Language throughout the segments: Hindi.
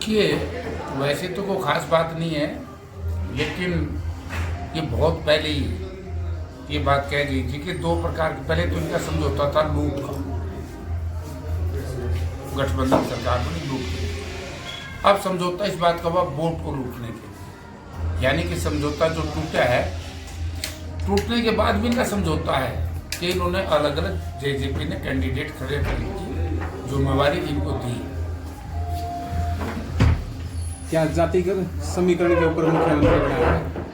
देखिए, वैसे तो कोई खास बात नहीं है, लेकिन ये बहुत पहले ही ये बात कह गई थी कि दो प्रकार के, पहले तो इनका समझौता था लूट का, गठबंधन सरकार को नहीं लूट के। अब समझौता इस बात का हुआ वोट को लूटने के, यानी कि समझौता जो टूटा है, टूटने के बाद भी इनका समझौता है कि इन्होंने अलग अलग जेजेपी ने कैंडिडेट खड़े करने की जिम्मेवारी इनको दी। क्या जातिगत समीकरण के ऊपर मुख्यमंत्री बनाया है?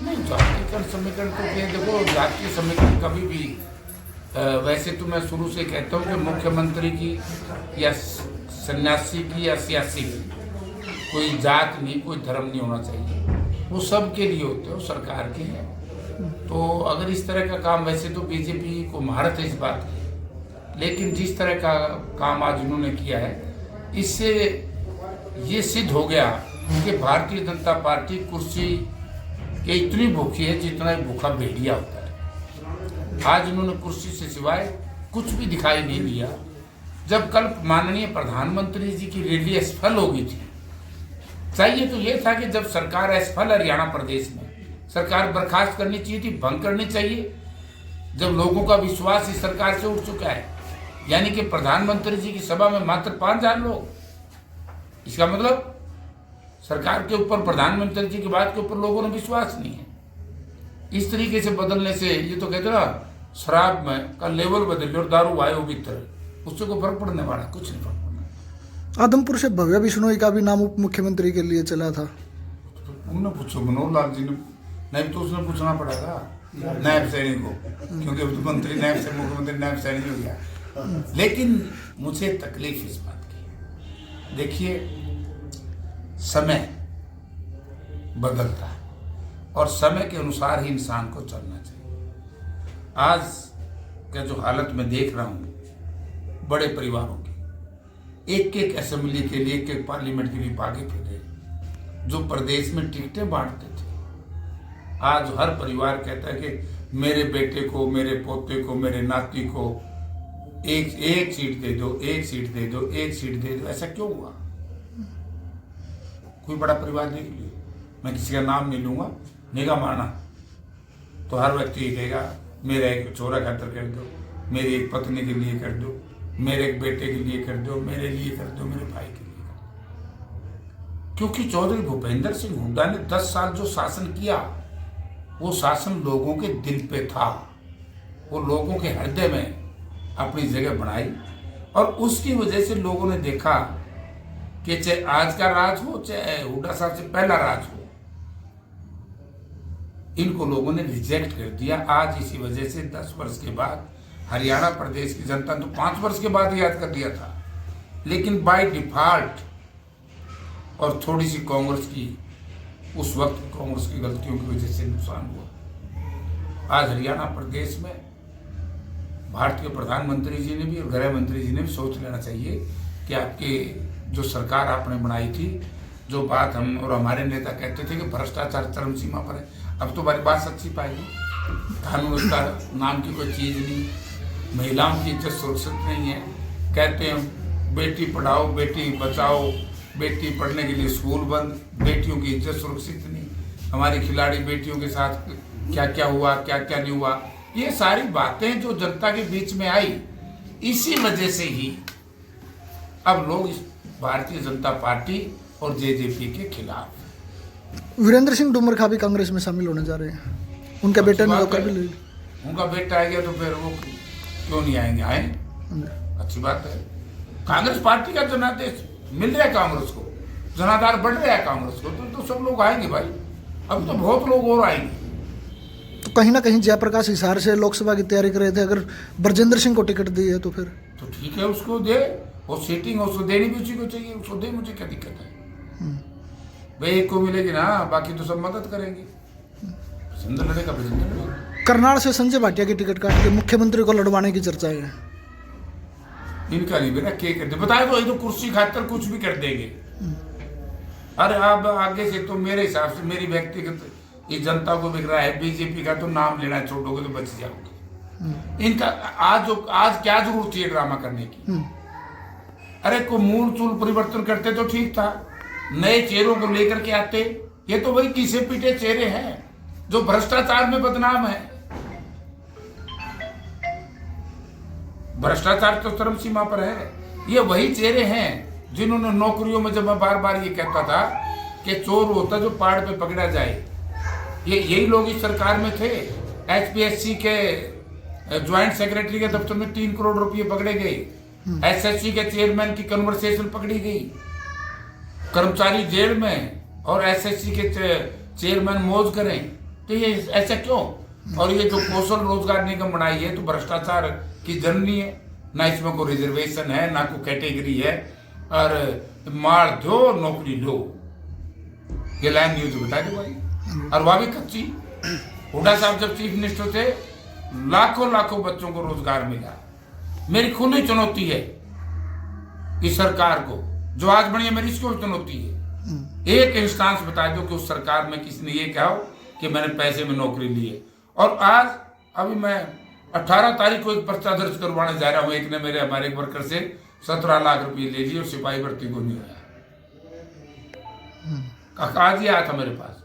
नहीं, जातिगत समीकरण तो ये देखो, जातीय समीकरण कभी भी वैसे तो मैं शुरू से कहता हूँ कि मुख्यमंत्री की या सन्यासी की या सियासी की कोई जात नहीं, कोई धर्म नहीं होना चाहिए, वो सब के लिए होते हैं, वो सरकार के हैं। तो अगर इस तरह का काम, वैसे तो बीजेपी को महारत है इस बात की, लेकिन जिस तरह का काम आज उन्होंने किया है, इससे ये सिद्ध हो गया कि भारतीय जनता पार्टी कुर्सी के इतनी भूखी है जितना एक भूखा भेड़िया होता है। आज उन्होंने कुर्सी से सिवाय कुछ भी दिखाई नहीं दिया। जब कल माननीय प्रधानमंत्री जी की रैली असफल हो गई थी, चाहिए तो ये था कि जब सरकार असफल हरियाणा प्रदेश में, सरकार बर्खास्त करनी चाहिए थी, भंग करनी चाहिए। जब लोगों का विश्वास इस सरकार से उठ चुका है, यानी कि प्रधानमंत्री जी की सभा में मात्र 5,000 लोग, इसका मतलब सरकार के ऊपर, प्रधानमंत्री जी की बात के ऊपर लोगों ने विश्वास नहीं है। इस तरीके से बदलने से, ये तो कहते ना, शराब में का लेवल बदल और दारू वायु भीतर, उससे कोई फर्क पड़ने वाला, कुछ नहीं फर्क पड़ना। आदमपुर से भव्य बिश्नोई का भी नाम उप मुख्यमंत्री के लिए चला था। उन्होंने पूछो, मनोहर लाल जी ने, नहीं तो उसने पूछना पड़ेगा नायब सैनिक को, क्योंकि मंत्री नायब से मुख्यमंत्री नायब सैनिक हो गया। लेकिन मुझे तकलीफ इस बात की, देखिए समय बदलता है और समय के अनुसार ही इंसान को चलना चाहिए। आज का जो हालत मैं देख रहा हूँ, बड़े परिवारों की एक एक असेंबली के लिए, एक एक पार्लियामेंट के लिए भागे फिरे, जो प्रदेश में टिकटें बांटते थे, आज हर परिवार कहता है कि मेरे बेटे को, मेरे पोते को, मेरे नाती को एक सीट दे दो, एक सीट दे दो, एक सीट दे दो। ऐसा क्यों हुआ? कोई बड़ा परिवार देख लियो, मैं किसी का नाम नहीं लूंगा, निगाह मारना तो हर व्यक्ति ये कहेगा मेरा एक छोरा खातर कर दो, मेरी एक पत्नी के लिए कर दो, मेरे एक बेटे के लिए कर दो, मेरे लिए कर दो, मेरे भाई के लिए कर दो। क्योंकि चौधरी भूपेंद्र सिंह हुड्डा ने 10 साल जो शासन किया, वो शासन लोगों के दिल पे था, वो लोगों के हृदय में अपनी जगह बनाई, और उसकी वजह से लोगों ने देखा कि चाहे आज का राज हो, चाहे हुड्डा साहब से पहला राज हो, इनको लोगों ने रिजेक्ट कर दिया। आज इसी वजह से 10 वर्ष के बाद हरियाणा प्रदेश की जनता ने तो 5 वर्ष के बाद याद कर दिया था, लेकिन बाय डिफॉल्ट और थोड़ी सी कांग्रेस की, उस वक्त कांग्रेस की गलतियों की वजह से नुकसान हुआ। आज हरियाणा प्रदेश में भारतीय प्रधानमंत्री जी ने भी और गृह मंत्री जी ने भी सोच लेना चाहिए कि आपके जो सरकार आपने बनाई थी, जो बात हम और हमारे नेता कहते थे कि भ्रष्टाचार चरम सीमा पर है, अब तो हमारी बात सच्ची पाएगी। कानून व्यवस्था नाम की कोई चीज़ नहीं, महिलाओं की इज्जत सुरक्षित नहीं है। कहते हैं बेटी पढ़ाओ, बेटी बचाओ, बेटी पढ़ने के लिए स्कूल बंद, बेटियों की इज्जत सुरक्षित नहीं, हमारी खिलाड़ी बेटियों के साथ क्या क्या हुआ, क्या क्या नहीं हुआ, ये सारी बातें जो जनता के बीच में आई, इसी वजह से ही अब लोग इस भारतीय जनता पार्टी और जेजेपी के खिलाफ। वीरेंद्र सिंह डुमरखा भी कांग्रेस में शामिल होने जा रहे हैं, उनके बेटे ने होकर भी ले, उनका बेटा आएगा तो फिर वो क्यों नहीं आएंगे? आए, अच्छी बात है। कांग्रेस पार्टी का जनादेश मिल रहा है कांग्रेस को, जनाधार बढ़ रहा है कांग्रेस को, तो सब लोग आएंगे भाई। अब तो बहुत लोग और आएंगे। तो कहीं ना कहीं जयप्रकाश हिसार से लोकसभा की तैयारी कर रहे थे, अगर ब्रजेंद्र सिंह को टिकट दी है तो फिर तो ठीक है, उसको दे, वो सीटिंग उसको देनी भी उसी को चाहिए, उसको दे, मुझे क्या दिक्कत है भाई? एक को मिलेगी ना, बाकी तो सब मदद करेंगे। पसंद लड़ेगा, पसंद लड़ेगा। करनाल से संजय भाटिया की टिकट काट के मुख्यमंत्री को लड़वाने की चर्चा है। इनका नहीं बेटा, क्या करते बताए तो, ये तो कुर्सी खातर कुछ भी कर देंगे। अरे आप आगे से तो मेरे हिसाब से, मेरी व्यक्तिगत, ये जनता को बिक रहा है, बीजेपी का तो नाम लेना छोड़ोगे तो बच जाओगे। इनका आज क्या जरूरत थी ड्रामा करने की? अरे को मूल चूल परिवर्तन करते तो ठीक था। नए चेहरों को लेकर के आते। ये तो वही घिसे पीटे चेहरे हैं जो भ्रष्टाचार में बदनाम है। भ्रष्टाचार तो चरम सीमा पर है। ये वही चेहरे हैं जिन्होंने नौकरियों में, जब मैं बार बार ये कहता था कि चोर होता जो पहाड़ पे पकड़ा जाए, यही लोग इस सरकार में थे। एचपीएससी के ज्वाइंट सेक्रेटरी के दफ्तर में 3 करोड़ रुपए पकड़े गए। एसएससी के चेयरमैन की कन्वर्सेशन पकड़ी गई, कर्मचारी जेल में, और एसएससी के चेयरमैन मौज करें। तो ये ऐसा क्यों? और ये जो कौशल रोजगार निगम बनाई है तो भ्रष्टाचार की जननी है। ना इसमें कोई रिजर्वेशन है, ना कोई कैटेगरी है, और मार दो नौकरी लो। ये लाइन न्यूज बता दो भाई। और वह भी कच्ची। हुड्डा साहब जब चीफ मिनिस्टर थे, लाखों लाखों बच्चों को रोजगार मिला। मेरी खुली चुनौती है इस सरकार को, जो आज बनी है, मेरी इसको चुनौती है। एक इंस्टांस बता दो कि उस सरकार में किसने ये कहा कि मैंने पैसे में नौकरी ली है। और आज अभी मैं 18 तारीख को एक पर्चा दर्ज करवाने जा रहा हूं। एक ने मेरे हमारे एक वर्कर से 17 लाख रुपए ले लिए और सिपाही भर्ती को नहीं आया। आज ही आया था मेरे पास।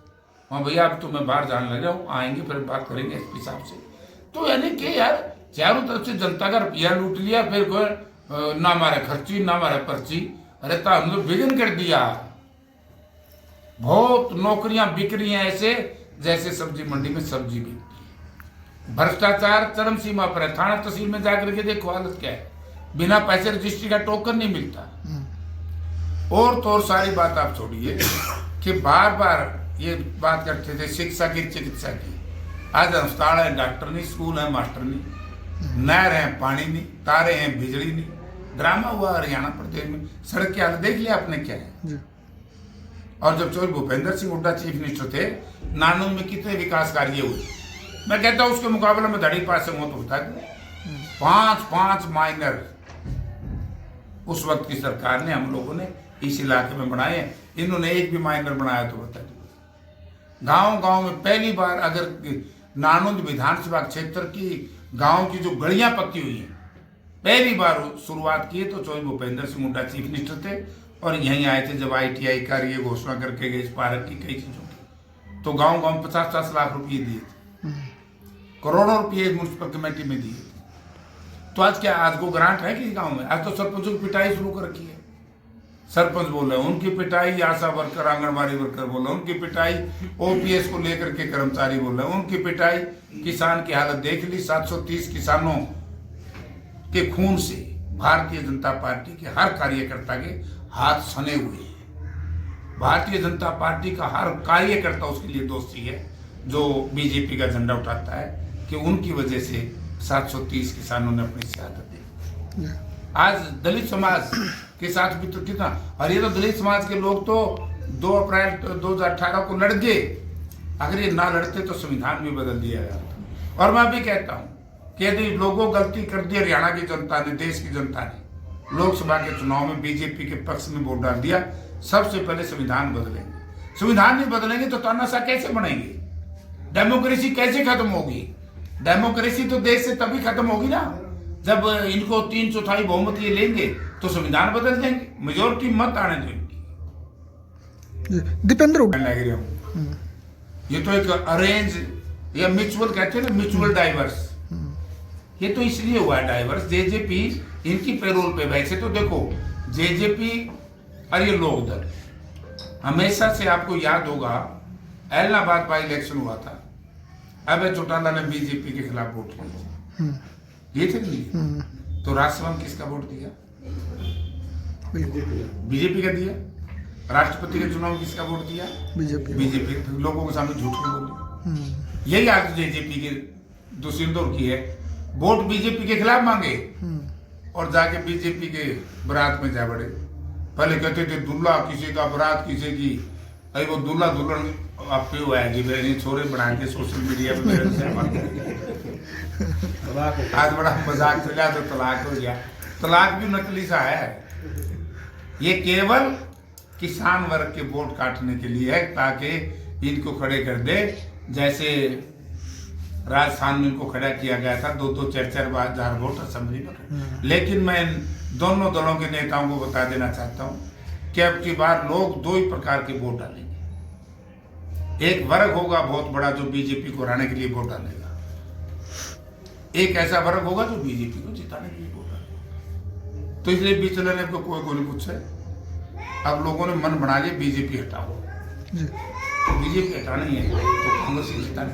हाँ भैया, अब तो मैं बाहर जाने लगा हूँ, आएंगे फिर बात करेंगे एसपी साहब से। तो यानी कि यार चारों तरफ से जनता का रुपया लूट लिया, फिर कोई ना हमारा खर्ची ना हमारा पर्ची। अरे तो हमने विघन कर दिया। बहुत नौकरियां बिक रही हैं ऐसे जैसे सब्जी मंडी में सब्जी बिकती है। भ्रष्टाचार चरम सीमा पर है। थाना तहसील में जाकर के देखो हालत क्या है। बिना पैसे रजिस्ट्री का टोकन नहीं मिलता। और तो और सारी बात आप छोड़िए कि बार बार ये बात करते थे शिक्षा की, चिकित्सा की। आज अस्पताल है, डॉक्टर नहीं, स्कूल है, मास्टर नहीं, नहर है, पानी नहीं, तारे हैं, बिजली नहीं। ड्रामा हुआ हरियाणा प्रदेश में। सड़क की हालत देख लिया आपने क्या है। और जब चौधरी भूपेंद्र सिंह हुड्डा चीफ मिनिस्टर थे, नानू में कितने विकास कार्य हुए। मैं कहता हूं उसके मुकाबले में धड़ी पास से हो तो बता दें। 5 माइनर उस वक्त की सरकार ने, हम लोगों ने इस इलाके में बनाए हैं। इन्होंने एक भी माइनर बनाया तो बता दो। गांव गांव में पहली बार अगर नानंद विधानसभा क्षेत्र की गांव की जो गलियां पक्की हुई हैं, पहली बार शुरुआत की तो चौधरी भूपेंद्र सिंह हुड्डा चीफ मिनिस्टर थे और यहीं आए थे जब ITI का ये घोषणा करके गए इस पार्क की कई चीजों की। तो गांव गांव 50-50 लाख रुपये दिए थे, करोड़ों रुपये म्यूनसिपल कमेटी में दिए। तो आज क्या, आज को ग्रांट है कि गांव में? आज तो सरपंचों की पिटाई शुरू कर रखी है। सरपंच बोल रहे हैं उनकी पिटाई, आशा वर्कर, आंगनबाड़ी वर्कर बोल रहे हैं उनकी पिटाई, OPS को लेकर के कर्मचारी बोल रहे हैं उनकी पिटाई। किसान की हालत देख ली। 730 किसानों के खून से भारतीय जनता पार्टी के हर कार्यकर्ता के हाथ सने हुए हैं। भारतीय जनता पार्टी का हर कार्यकर्ता उसके लिए दोषी है जो बीजेपी का झंडा उठाता है कि उनकी वजह से 730 किसानों ने अपनी शहादत दी। आज दलित समाज के साथ भी तो कितना, और ये तो दलित समाज के लोग तो 2 अप्रैल 2018 को लड़ गए। अगर ये ना लड़ते तो संविधान भी बदल दिया जाता। और मैं भी कहता हूँ कि यदि लोगों गलती कर दी, हरियाणा की जनता ने, देश की जनता ने लोकसभा के चुनाव में बीजेपी के पक्ष में वोट डाल दिया, सबसे पहले संविधान बदलेंगे। संविधान नहीं बदलेंगे तो तानाशाह कैसे बनेंगे? डेमोक्रेसी कैसे खत्म होगी? डेमोक्रेसी तो देश से तभी खत्म होगी ना जब इनको 3/4 बहुमत ये लेंगे तो संविधान बदल देंगे। मेजोरिटी मत आने दो इनकी। दीपेंद्र ये तो एक अरेंज या म्यूचुअल कहते हैं ना, म्यूचुअल डाइवर्स। ये तो इसलिए हुआ है डाइवर्स। जेजेपी इनकी पेरोल पे। वैसे तो देखो जेजेपी और ये लोक दल हमेशा से, आपको याद होगा एलनाबाद बाई इलेक्शन हुआ था, अभय चौटाला ने बीजेपी के खिलाफ वोट किया, ये थे नहीं। तो राज्यसभा में किसका वोट दिया? बीजेपी का दिया। राष्ट्रपति के चुनाव में किसका वोट दिया? बीजेपी। लोगों के सामने झूठ क्यों बोले? यही आज जेजेपी के दूसरी दौर की है। वोट बीजेपी के खिलाफ मांगे और जाके बीजेपी के बारात में जा बढ़े। पहले कहते थे दूल्हा किसी का, बारात किसी की। अरे वो दूल्हा दुल्हन आपके हुआ है जी, छोरे बना के सोशल मीडिया पे आज बड़ा मजाक चला तो तलाक हो गया। तलाक भी नकली सा है। ये केवल किसान वर्ग के वोट काटने के लिए है ताकि इनको खड़े कर दे। जैसे राजस्थान में इनको खड़ा किया गया था 2-2, 4-4 वोट असेंबली में। लेकिन मैं दोनों दलों के नेताओं को बता देना चाहता हूँ कि अब की बार लोग दो ही प्रकार के वोट डालेंगे। एक वर्ग होगा बहुत बड़ा जो बीजेपी को हराने के लिए वोट डालेगा, एक ऐसा वर्ग होगा जो बीजेपी को जिताने के लिए वोट डालेगा। तो इसलिए बीचलर ने कोई नहीं पूछे, अब लोगों ने मन बना लिया बीजेपी हटाओ। जी। बीजेपी हटानी है तो कांग्रेस को जिताने